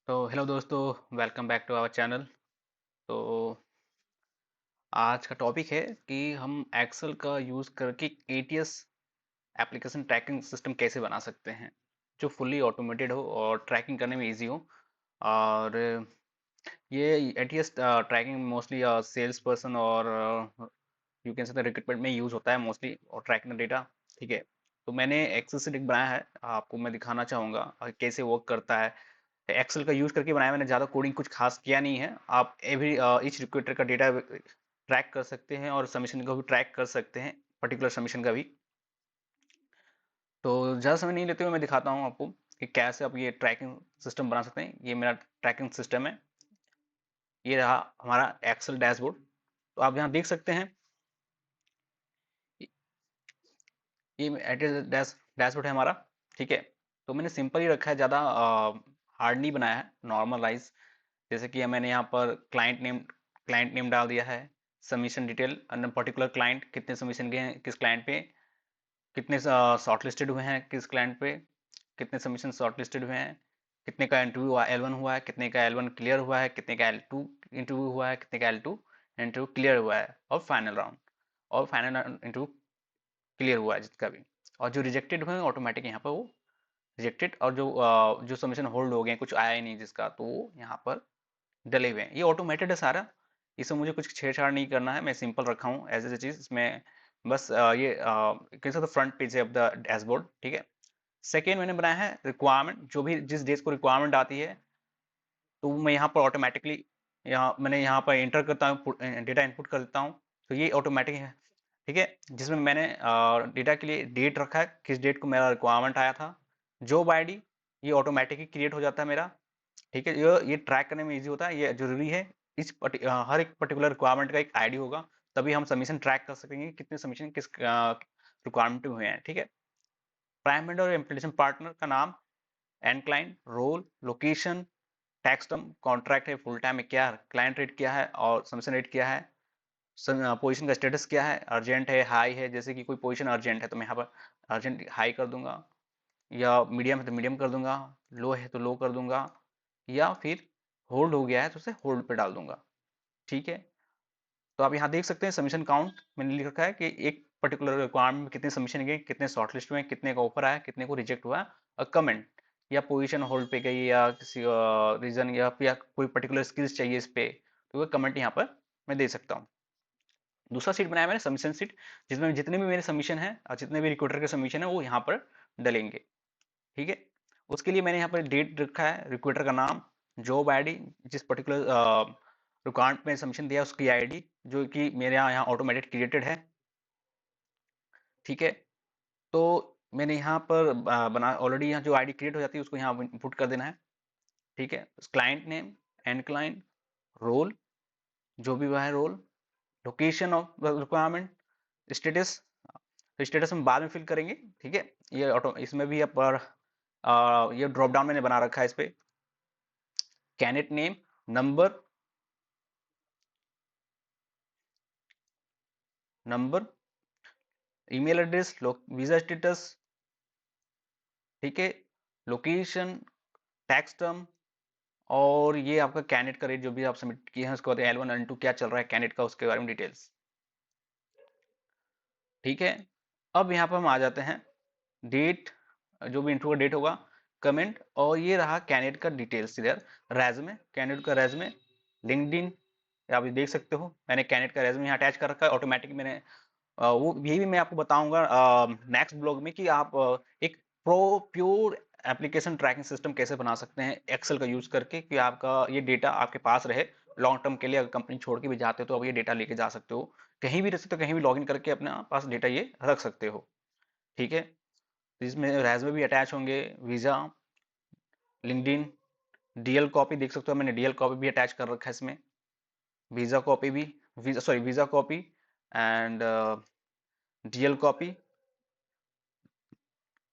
तो हेलो दोस्तों, welcome back to our channel. तो आज का टॉपिक है कि हम एक्सेल का यूज़ करके एटीएस एप्लीकेशन ट्रैकिंग सिस्टम कैसे बना सकते हैं जो फुल्ली ऑटोमेटेड हो और ट्रैकिंग करने में इजी हो। और ये ATS tracking mostly sales person और यू कैन से रिक्रूटमेंट में यूज़ होता है मोस्टली, और ट्रैकिंग डेटा। ठीक है, तो मैंने एक्सेल से एक बनाया है, आपको मैं दिखाना चाहूँगा कैसे वर्क करता है। एक्सेल का यूज करके बनाया, मैंने ज़्यादा कोडिंग कुछ खास किया नहीं है। आप एवरी ईच रिक्रूटर का डेटा ट्रैक कर सकते हैं और सबमिशन को भी ट्रैक कर सकते हैं, पर्टिकुलर सबमिशन का भी। तो ज़्यादा समय नहीं लेते हुए मैं दिखाता हूँ आपको कि कैसे आप ये ट्रैकिंग सिस्टम बना सकते हैं। ये मेरा ट्रैकिंग सिस्टम है, ये रहा हमारा एक्सेल डैशबोर्ड। तो आप यहाँ देख सकते हैं, ये डैशबोर्ड है हमारा। ठीक है, तो मैंने सिंपल ही रखा है, ज़्यादा हार्ड नहीं बनाया है, नॉर्मलाइज। जैसे कि मैंने यहाँ पर क्लाइंट नेम डाल दिया है, सबमिशन डिटेल, अन्य पर्टिकुलर क्लाइंट, कितने सबमिशन गए हैं किस क्लाइंट पे, कितने शॉर्टलिस्टेड हुए हैं किस क्लाइंट पे, कितने सबमिशन शॉर्टलिस्टेड हुए हैं, कितने का इंटरव्यू L1 हुआ है, कितने का L1 क्लियर हुआ है, कितने का L2 इंटरव्यू हुआ है, कितने का L2 इंटरव्यू क्लियर हुआ है, और फाइनल राउंड और फाइनल इंटरव्यू क्लियर हुआ है जिसका भी। और जो रिजेक्टेड हुए हैं ऑटोमेटिक यहाँ पर वो रिजेक्टेड, और जो सबमिशन होल्ड हो गए, कुछ आया ही नहीं जिसका, तो वो यहाँ पर डले हुए हैं। ये ऑटोमेटेड है सारा, इसमें मुझे कुछ छेड़छाड़ नहीं करना है, मैं सिंपल रखा हूँ एज ए चीज इसमें। बस ये कैसे तो फ्रंट पेज है ऑफ द डैशबोर्ड। ठीक है, सेकेंड मैंने बनाया है रिक्वायरमेंट, जो भी जिस डेज को रिक्वायरमेंट आती है तो मैं यहाँ पर ऑटोमेटिकली यहाँ पर इंटर करता हूँ, डेटा इनपुट कर देता हूँ, तो ये ऑटोमेटिक है। ठीक है, जिसमें मैंने डेटा के लिए डेट रखा है, किस डेट को मेरा रिक्वायरमेंट आया था। जॉब आईडी ये ऑटोमेटिकली क्रिएट हो जाता है मेरा। ठीक है, ये ट्रैक करने में इजी होता है, ये जरूरी है। हर एक पर्टिकुलर रिक्वायरमेंट का एक आईडी होगा, तभी हम सबमिशन ट्रैक कर सकेंगे कितने सबमिशन किस रिक्वायरमेंट में हुए हैं। ठीक है, प्राइम वेंडर और इम्प्लीमेंटेशन पार्टनर का नाम, end client, role, location, tax term, contract है, फुल टाइम है क्या, क्लाइंट रेट क्या है और सबमिशन रेट क्या है, पोजीशन का स्टेटस क्या है, अर्जेंट है, हाई है। जैसे कि कोई पोजीशन अर्जेंट है तो मैं यहाँ पर अर्जेंट हाई कर दूंगा, या मीडियम है तो मीडियम कर दूंगा, लो है तो लो कर दूंगा, या फिर होल्ड हो गया है तो उसे होल्ड पे डाल दूंगा। ठीक है, तो आप यहाँ देख सकते हैं सबमिशन काउंट मैंने लिख रखा है कि एक पर्टिकुलर रिक्वायरमेंट में कितने सबमिशन गए, कितने शॉर्टलिस्ट हुए, कितने का ऑफर आया, कितने को रिजेक्ट हुआ। और कमेंट या पोजीशन होल्ड पे गई, या किसी रीजन, या कोई पर्टिकुलर स्किल्स चाहिए इस पे, तो वो कमेंट यहाँ पर मैं दे सकता हूँ। दूसरा सीट बनाया मैंने सबमिशन सीट, जिसमें जितने भी मेरे सबमिशन है और जितने भी रिक्रूटर के सबमिशन है वो यहाँ पर डलेंगे। ठीक है, उसके लिए मैंने यहाँ पर डेट रखा है, रिक्रूटर का नाम, जॉब आईडी, जिस पर्टिकुलर रिक्वायरमेंट में सबमिशन दिया उसकी आईडी, जो कि मेरे यहाँ ऑटोमेटेड क्रिएटेड है। ठीक है, तो मैंने यहाँ पर बना ऑलरेडी, यहाँ जो आईडी क्रिएट हो जाती है उसको यहाँ इनपुट कर देना है। ठीक है, client name, end client, role, जो भी वह है role, location of requirement, status, status हम बाद में फिल करेंगे। ठीक है, ये ऑटो इसमें भी पर ये ड्रॉप डाउन मैंने बना रखा है इस पे, candidate name, number, number, email address, visa status. ठीक है, लोकेशन, टैक्स टर्म, और ये आपका कैंडिडेट का रेट जो भी आप सबमिट किए हैं उसके बाद L1 L2 क्या चल रहा है कैंडिडेट का, उसके बारे में डिटेल्स। ठीक है, अब यहाँ पर हम आ जाते हैं डेट, जो भी इंटरव्यू का डेट होगा, कमेंट, और ये रहा कैंडिडेट का डिटेल्स इधर, रेजमे, कैंडिडेट का रेजमे, लिंक्डइन, आप ये देख सकते हो मैंने कैंडिडेट का रेजमे यहाँ अटैच कर रखा है ऑटोमेटिक। मैंने वो ये भी मैं आपको बताऊंगा नेक्स्ट ब्लॉग में कि आप एक प्योर एप्लीकेशन ट्रैकिंग सिस्टम कैसे बना सकते हैं एक्सेल का यूज करके, कि आपका ये डेटा आपके पास रहे लॉन्ग टर्म के लिए। अगर कंपनी छोड़ के भी जाते हो तो आप ये डेटा लेके जा सकते हो, कहीं भी रह सकते हो, कहीं भी लॉगिन करके अपने पास डेटा ये रख सकते हो। ठीक है, तो इसमें रेजमे भी अटैच होंगे, वीजा, लिंक्डइन, डीएल कॉपी देख सकते हो, मैंने डीएल कॉपी भी अटैच कर रखा है इसमें, वीजा कॉपी भी, visa copy, and DL copy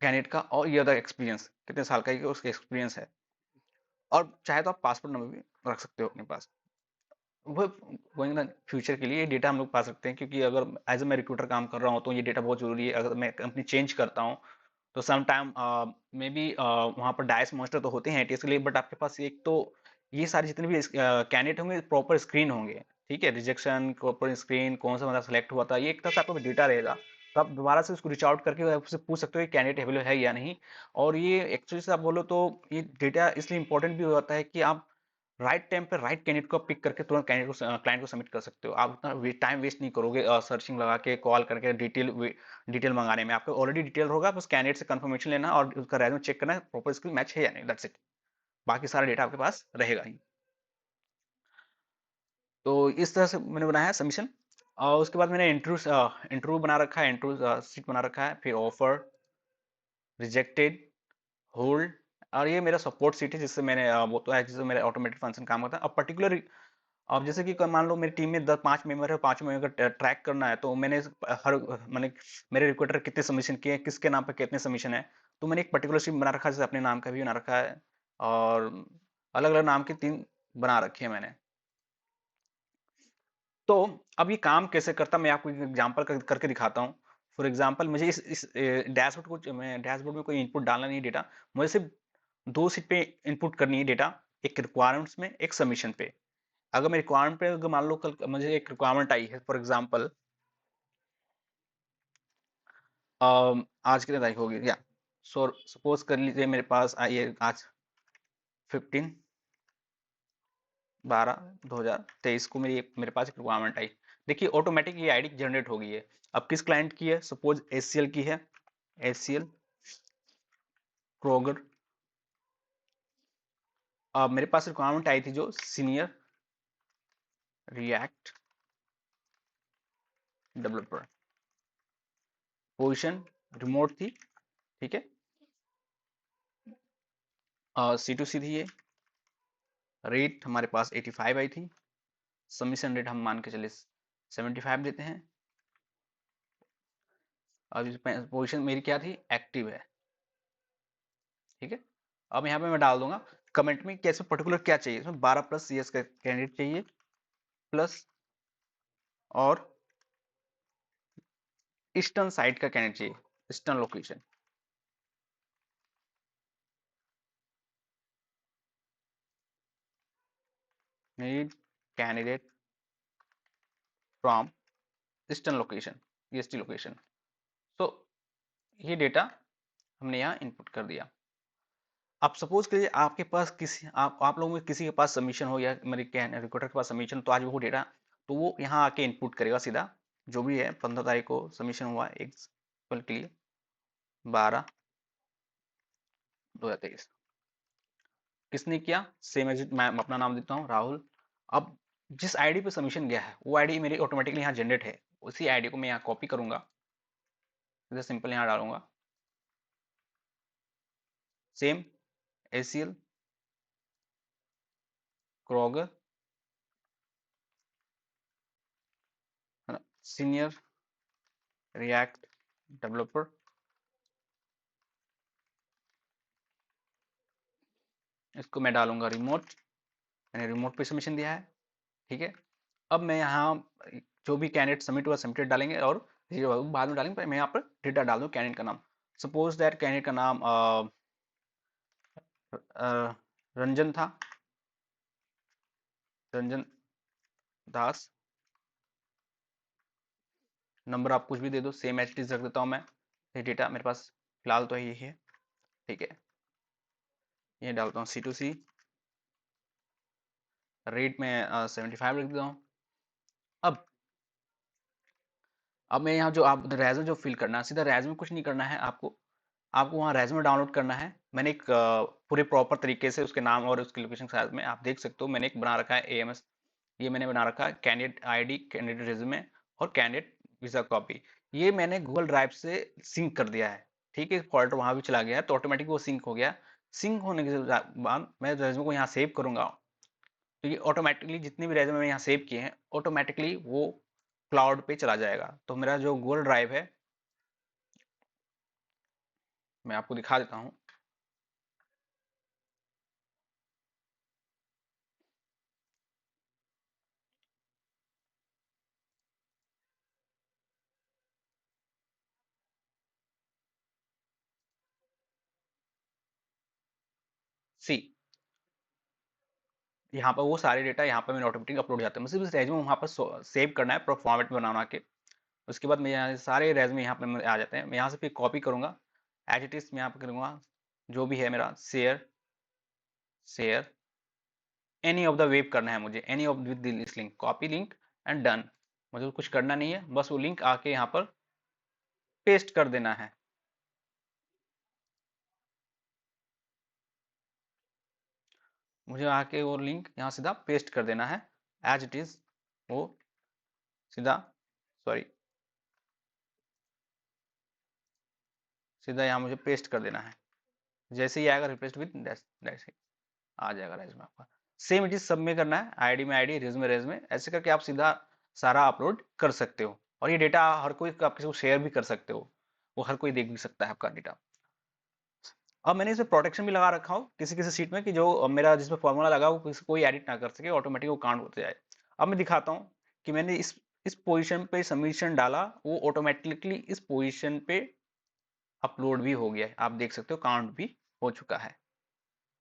candidate का, और ये अदर एक्सपीरियंस, कितने साल का ये उसका एक्सपीरियंस है। और चाहे तो आप पासपोर्ट नंबर भी रख सकते हो अपने पास, वो गोइंग फ्यूचर के लिए ये डेटा हम लोग पा सकते हैं, क्योंकि अगर एज ए मैं रिक्रूटर काम कर रहा हूँ तो ये डेटा बहुत जरूरी है। अगर मैं कंपनी चेंज करता हूँ तो सम टाइम मे बी वहाँ पर डायस मास्टर तो होते हैं एटीएस के लिए, बट आपके पास एक तो ये सारे जितने भी कैंडिडेट होंगे प्रॉपर स्क्रीन होंगे, ठीक है, रिजेक्शन प्रॉपर स्क्रीन कौन सा बंदा सेलेक्ट हुआ था, ये एक तरह से आपका डेटा रहेगा। तो आप दोबारा से उसको रीच आउट करके उससे पूछ सकते हो कि कैंडिडेट अवेलेबल है या नहीं। और ये एक्चुअली से आप बोलो तो ये डेटा इसलिए इंपॉर्टेंट भी हो जाता है कि आप राइट टाइम पे राइट कैंडिडेट को पिक करके तुरंत कैंडिडेट को क्लाइंट को सबमिट कर सकते हो। आप उतना टाइम वेस्ट नहीं करोगे सर्चिंग लगा के कॉल करके डिटेल मंगाने में। आपको ऑलरेडी डिटेल होगा, बस कैंडिडेट से कंफर्मेशन लेना और उसका रेज्यूमे चेक करना है प्रॉपर स्किल मैच है या नहीं, दैट्स इट। बाकी सारा डेटा आपके पास रहेगा ही। तो इस तरह से मैंने बनाया है सबमिशन। और उसके बाद मैंने इंटरव्यू बना रखा है, इंटरव्यू सीट बना रखा है, फिर ऑफर, रिजेक्टेड, होल्ड, और ये मेरा सपोर्ट सीट है जिससे मैंने वो तो है जिससे मेरा ऑटोमेटेड फंक्शन काम करता है। अब पर्टिकुलर अब जैसे कि मान लो मेरी टीम में 5 मेंबर है, 5 मेंबर का ट्रैक करना है, तो हर मैंने मेरे रिक्रूटर कितने सबमिशन किए, किसके नाम पे कितने सबमिशन है, तो मैंने एक पर्टिकुलर शीट बना रखा है, जैसे अपने नाम का भी बना रखा है, और अलग अलग नाम की 3 बना रखी है मैंने। तो अब ये काम कैसे करता, मैं आपको एक एग्जांपल करके दिखाता हूँ। फॉर एग्जांपल मुझे इस डैशबोर्ड में कोई इनपुट डालना नहीं है डेटा, मुझे सिर्फ 2 शीट पे इनपुट करनी है डेटा, एक रिक्वायरमेंट्स में, एक सबमिशन पे। अगर मैं रिक्वायरमेंट पे अगर मान लो कल मुझे एक रिक्वायरमेंट आई है, फॉर एग्जांपल आज कितनी तारीख होगी, या सपोज कर लीजिए मेरे पास आई है आज 15/12/2023 को मेरे पास एक रिक्वायरमेंट आई। देखिए ऑटोमेटिक ये आईडी जनरेट हो गई है। अब किस क्लाइंट की है, सपोज एचसीएल की है, एचसीएल क्रोगर। अब मेरे पास रिक्वायरमेंट आई थी जो senior react developer, position remote थी, ठीक है, C2C थी ये, रेट हमारे पास 85 आई थी, सबमिशन रेट हम मान के चले 75 देते हैं। अब पोजीशन मेरी क्या थी, एक्टिव है, ठीक है। अब यहाँ पे मैं डाल दूंगा कमेंट में कैसे पर्टिकुलर क्या चाहिए, इसमें 12+ CS का कैंडिडेट चाहिए, प्लस और ईस्टर्न साइड का कैंडिडेट चाहिए, eastern location. Need candidate from eastern location, EST location. So ये डेटा हमने यहाँ इनपुट कर दिया। अब सपोज करिए आपके पास किसी आप लोगों में किसी के पास सबमिशन हो, या मेरे रिक्रूटर के पास सबमिशन, तो आज वो डेटा तो वो यहाँ आके इनपुट करेगा सीधा, जो भी है 15 तारीख को सबमिशन हुआ एग्जाम्पल के लिए, 12/2023, किसने किया, सेम एग्जिट, मैं अपना नाम देता हूँ राहुल। अब जिस आईडी पे सबमिशन गया है वो आईडी मेरी ऑटोमेटिकली यहाँ जनरेट है, उसी आईडी को मैं यहाँ कॉपी करूंगा, सीधा सिंपल यहाँ डालूंगा, सेम एसीएल क्रोगर, है ना, सीनियर रिएक्ट डेवलपर, इसको मैं डालूंगा रिमोट, मैंने रिमोट पे सबमिशन दिया है, ठीक है। अब मैं यहाँ जो भी कैंडिडेट सबमिट हुआ सबमिटेड डालेंगे, और बाद में डालेंगे, मैं यहाँ पर डेटा डाल दूँ कैंडिडेट का नाम। सपोज दैट कैंडिडेट का नाम रंजन था, रंजन दास, नंबर आप कुछ भी दे दो, सेम एच डी रख देता हूँ मैं। ये डेटा मेरे पास फिलहाल तो यही है, ठीक है। ये डालता हूँ C2C, रेट में 75 लिख देता हूँ। अब मैं यहाँ जो आप रेज्यूमे जो फिल करना है, सीधा रेज्यूमे कुछ नहीं करना है आपको, आपको वहाँ रेज्यूमे डाउनलोड करना है। मैंने एक पूरे प्रॉपर तरीके से उसके नाम और उसकी लोकेशन के साथ में आप देख सकते हो, मैंने एक बना रखा है AMS, ये मैंने बना रखा है कैंडिडेट आईडी, कैंडिडेट रेज्यूमे और कैंडिडेट वीजा कॉपी। ये मैंने गूगल ड्राइव से सिंक कर दिया है, ठीक है, फोल्डर वहाँ भी चला गया है, तो ऑटोमेटिक वो सिंक हो गया। सिंक होने के बाद मैं रेज्यूमे को यहाँ सेव करूंगा, तो ये ऑटोमेटिकली जितने भी रेज्यूमे मैंने यहाँ सेव किए हैं ऑटोमेटिकली वो क्लाउड पे चला जाएगा। तो मेरा जो गूगल ड्राइव है मैं आपको दिखा देता हूँ। सी, यहाँ पर वो सारे डेटा यहाँ पर मैंने ऑटोमेटिक अपलोड हो जाते हैं, मुझे सिर्फ रेज्यूमे वहाँ पर सेव करना है फॉर्मेट में बना के। उसके बाद मैं यहाँ से सारे रेज्यूमे यहाँ पे आ जाते हैं, मैं यहाँ से फिर कॉपी करूँगा, एज इट इज मैं यहाँ पे करूँगा जो भी है मेरा share, share any of the web करना है मुझे, any of with this link, copy link and done. मुझे कुछ करना नहीं है, बस वो लिंक आके यहाँ पर पेस्ट कर देना है। मुझे आके वो लिंक यहाँ सीधा पेस्ट कर देना है एज इट इज, वो सीधा, सॉरी, सीधा यहाँ मुझे पेस्ट कर देना है। जैसे ही आएगा रिप्लेस विद डैश डैश आ जाएगा रेज्यूमे आपका। सेम इट इज सब में करना है, आईडी में आईडी, रेज्यूमे रेज्यूमे, ऐसे करके आप सीधा सारा अपलोड कर सकते हो। और ये डेटा हर कोई आप किसी को शेयर भी कर सकते हो, वो हर कोई देख भी सकता है आपका डेटा। अब मैंने इसमें प्रोटेक्शन भी लगा रखा हो किसी किसी सीट में कि जो मेरा जिसमें फॉर्मूला लगा वो कोई एडिट ना कर सके, ऑटोमेटिक वो काउंट होते जाए। अब मैं दिखाता हूँ कि मैंने इस पोजीशन पे सबमिशन डाला, वो ऑटोमेटिकली इस पोजीशन पे अपलोड भी हो गया है, आप देख सकते हो काउंट भी हो चुका है।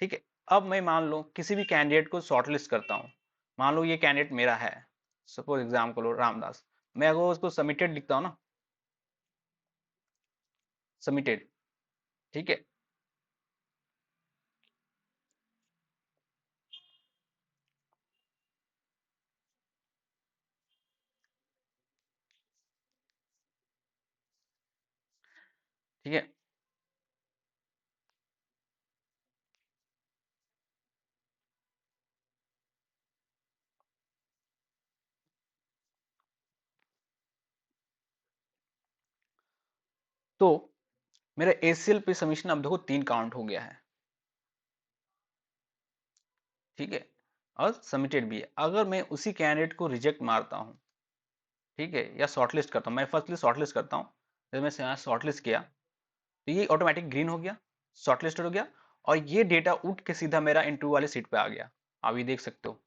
ठीक है, अब मैं मान लो किसी भी कैंडिडेट को शॉर्टलिस्ट करता हूँ, मान लो ये कैंडिडेट मेरा है, सपोज एग्जाम को लो रामदास, मैं अगर उसको सबमिटेड लिखता हूँ ना, सबमिटेड, ठीक है, ठीक है, तो मेरा एसीएल पे सबमिशन अब देखो 3 काउंट हो गया है, ठीक है, और सबमिटेड भी है। अगर मैं उसी कैंडिडेट को रिजेक्ट मारता हूँ, ठीक है, या शॉर्टलिस्ट करता हूँ, मैं फर्स्टली शॉर्टलिस्ट करता हूँ, जब मैं यहाँ शॉर्टलिस्ट किया तो ये ऑटोमेटिक ग्रीन हो गया, शॉर्टलिस्टेड हो गया, और ये डेटा उठ के सीधा मेरा इंटरव्यू वाले सीट पे आ गया। आप ये देख सकते हो,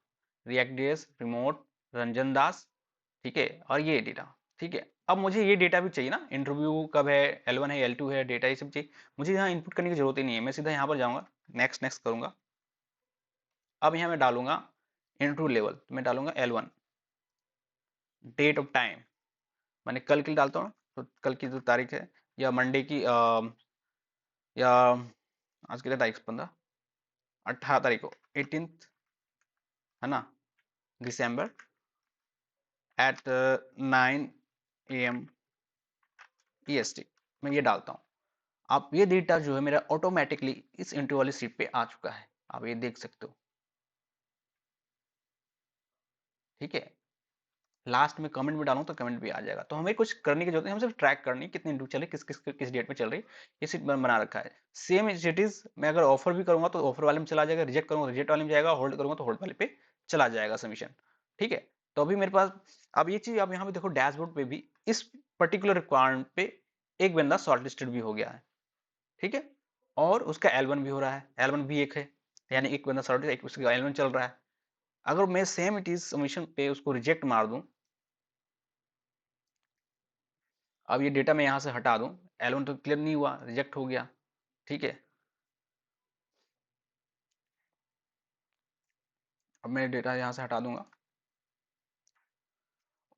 रिएक्ट डेस रिमोट रंजन दास, ठीक है, और ये डेटा, ठीक है। अब मुझे ये डेटा भी चाहिए ना, इंटरव्यू कब है, L1 है, L2 है, डेटा ये सब चाहिए, मुझे यहाँ इनपुट करने की जरूरत ही नहीं है, मैं सीधा यहाँ पर जाऊँगा, नेक्स्ट नेक्स्ट करूँगा। अब यहाँ मैं डालूंगा इंटरव्यू लेवल, तो मैं डालूंगा L1, डेट ऑफ टाइम मैंने कल की डालता हूँ, तो कल की जो तारीख है, या मंडे की या आज की तारीख 15, 18 तारीख को, 18th, है ना, दिसंबर एट 9 AM EST, मैं ये डालता हूँ। आप ये डेटा जो है मेरा ऑटोमेटिकली इस इंटरव्यू वाली सीट पे आ चुका है, आप ये देख सकते हो, ठीक है। लास्ट में कमेंट भी डालूँ तो कमेंट भी आ जाएगा, तो हमें कुछ करने की जरूरत नहीं, हम सिर्फ ट्रैक करनी कितनी इंटरव्यू चले, किस डेट में चल रही, ये सीट बना रखा है। सेम सिटीज मैं अगर ऑफर भी करूंगा तो ऑफर वाले में चला जाएगा, रिजेक्ट करूंगा रिजेक्ट वाले में जाएगा, होल्ड करूंगा तो होल्ड वाले पे चला जाएगा सबमिशन, ठीक है। तो अभी मेरे पास, अब ये चीज आप यहाँ पे देखो डैशबोर्ड पे भी इस पर्टिकुलर रिक्वायरमेंट पे एक बंदा शॉर्टलिस्टेड भी हो गया है, ठीक है, और उसका L1 भी हो रहा है, L1 भी एक है, यानी एक बंदा शॉर्ट, एक उसका L1 चल रहा है। अगर मैं सेम इट इज सबमिशन पे उसको रिजेक्ट मार दूं, अब ये डेटा मैं यहाँ से हटा दूं, L1 तो क्लियर नहीं हुआ, रिजेक्ट हो गया, ठीक है। अब मैं डेटा यहाँ से हटा दूंगा,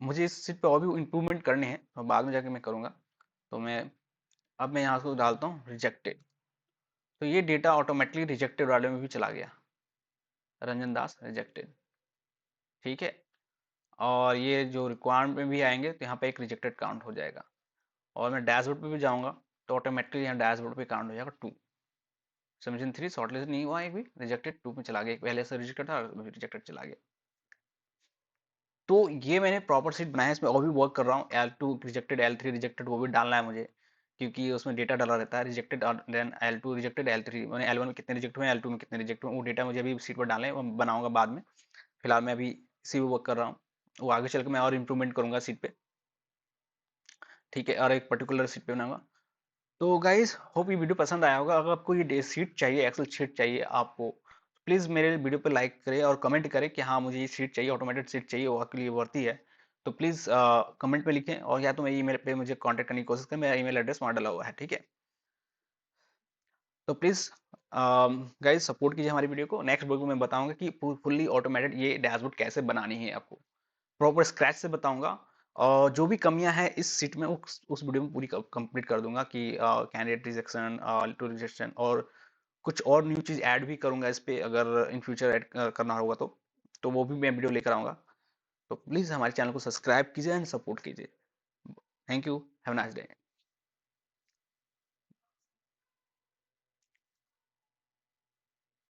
मुझे इस सीट पे और भी इम्प्रूवमेंट करने हैं और बाद में जाके मैं करूँगा, तो मैं अब मैं यहाँ से डालता हूँ रिजेक्टेड, तो ये डेटा ऑटोमेटिकली रिजेक्टेड वाले में भी चला गया, रंजन दास रिजेक्टेड, ठीक है। और ये जो रिक्वायरमेंट में भी आएंगे तो यहाँ पे एक रिजेक्टेड काउंट हो जाएगा, और मैं डैशबोर्ड पे भी जाऊँगा तो ऑटोमेटिकली यहाँ डैशबोर्ड पे काउंट हो जाएगा 2, सबमिशन 3 शॉर्टलिस्ट नहीं हुआ, एक भी रिजेक्टेड 2 में चला गया, एक पहले से रिजेक्टेड था रिजेक्टेड चला गया। तो ये मैंने प्रॉपर सीट बनाया है, इसमें और भी वर्क कर रहा हूँ, L2 रिजेक्टेड, L3 रिजेक्टेड, वो भी डालना है मुझे, क्योंकि उसमें डेटा डाला रहता है रिजेक्टेड, और देन L2 रिजेक्टेड, L3 मैंने L1 में कितने रिजेक्ट हुए, L2 में कितने रिजेक्ट हुए, वो डेटा मुझे अभी सीट पर डालना है, वो बनाऊंगा बाद में। फिलहाल मैं अभी इसी पे वर्क कर रहा हूँ, वो आगे चल के मैं और इम्प्रूवमेंट करूंगा सीट पे, ठीक है, और एक पर्टिकुलर सीट पे बनाऊंगा। तो गाइज होप ये वीडियो पसंद आया होगा, अगर आपको ये सीट चाहिए, एक्सेल शीट चाहिए आपको, प्लीज़ मेरे वीडियो पे लाइक करें और कमेंट करें कि हाँ मुझे ये सीट चाहिए, ऑटोमेटेड सीट चाहिए, वो आपके लिए वर्ती है। तो प्लीज़ कमेंट पे लिखें, और या तो मैं ईमेल पे मुझे कांटेक्ट करने की कोशिश करें, मेरा ईमेल एड्रेस वहाँ डला हुआ है, ठीक है। तो प्लीज़ गाइस सपोर्ट कीजिए हमारी वीडियो को। नेक्स्ट वीडियो में मैं बताऊंगा कि फुल्ली ऑटोमेटेड ये डैशबोर्ड कैसे बनानी है आपको, प्रॉपर स्क्रैच से बताऊंगा। और जो भी कमियां हैं इस सीट में उस वीडियो में पूरी कंप्लीट कर दूंगा कि कैंडिडेट रिजेक्शन, टू रिजेक्शन, और कुछ और न्यू चीज़ ऐड भी करूंगा इस पे, अगर इन फ्यूचर ऐड करना होगा तो वो भी मैं वीडियो लेकर आऊंगा। तो प्लीज़ हमारे चैनल को सब्सक्राइब कीजिए एंड सपोर्ट कीजिए। Thank you, have a nice day.